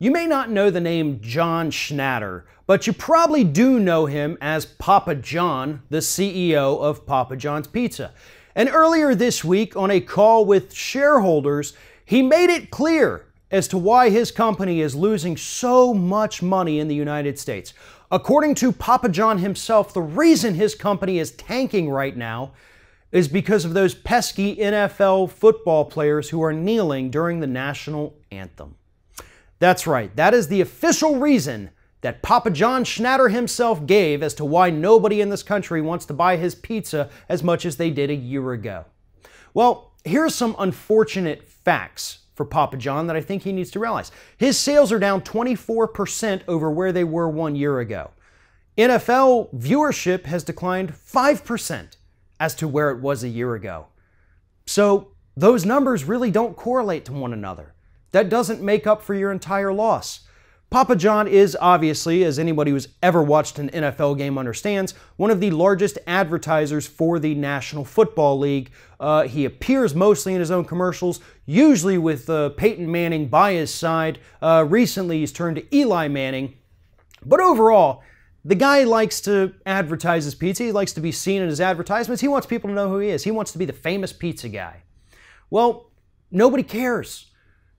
You may not know the name John Schnatter, but you probably do know him as Papa John, the CEO of Papa John's Pizza. And earlier this week, on a call with shareholders, he made it clear as to why his company is losing so much money in the United States. According to Papa John himself, the reason his company is tanking right now is because of those pesky NFL football players who are kneeling during the national anthem. That's right, that is the official reason that Papa John Schnatter himself gave as to why nobody in this country wants to buy his pizza as much as they did a year ago. Well, here's some unfortunate facts for Papa John that I think he needs to realize. His sales are down 24% over where they were 1 year ago. NFL viewership has declined 5% as to where it was a year ago. So those numbers really don't correlate to one another. That doesn't make up for your entire loss. Papa John is obviously, as anybody who's ever watched an NFL game understands, one of the largest advertisers for the National Football League. He appears mostly in his own commercials, usually with Peyton Manning by his side. Recently, he's turned to Eli Manning. But overall, the guy likes to advertise his pizza. He likes to be seen in his advertisements. He wants people to know who he is. He wants to be the famous pizza guy. Well, nobody cares.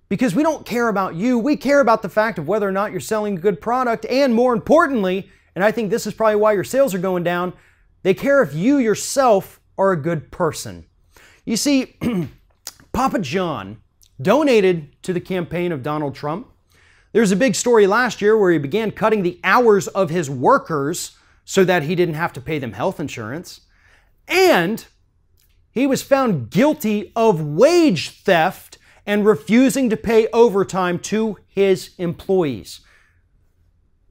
Because we don't care about you, we care about the fact of whether or not you're selling a good product, and more importantly, and I think this is probably why your sales are going down, they care if you yourself are a good person. You see, Papa John donated to the campaign of Donald Trump. There's a big story last year where he began cutting the hours of his workers so that he didn't have to pay them health insurance. And he was found guilty of wage theft and refusing to pay overtime to his employees.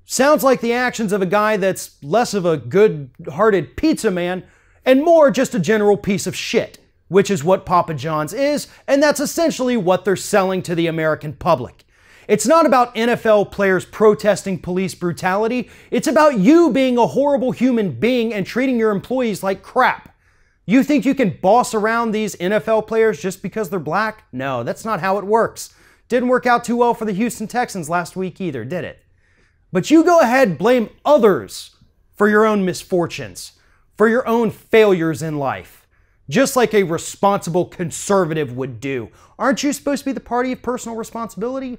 Sounds like the actions of a guy that's less of a good-hearted pizza man and more just a general piece of shit, which is what Papa John's is, and that's essentially what they're selling to the American public. It's not about NFL players protesting police brutality. It's about you being a horrible human being and treating your employees like crap. You think you can boss around these NFL players just because they're black? No, that's not how it works. Didn't work out too well for the Houston Texans last week either, did it? But you go ahead, blame others for your own misfortunes, for your own failures in life, just like a responsible conservative would do. Aren't you supposed to be the party of personal responsibility?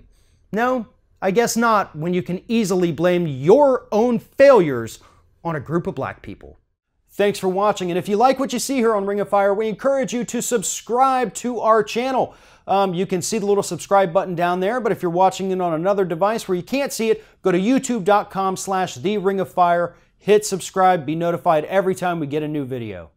No, I guess not, when you can easily blame your own failures on a group of black people. Thanks for watching, and if you like what you see here on Ring of Fire, we encourage you to subscribe to our channel. You can see the little subscribe button down there, but if you're watching it on another device where you can't see it, go to youtube.com/TheRingOfFire, hit subscribe, be notified every time we get a new video.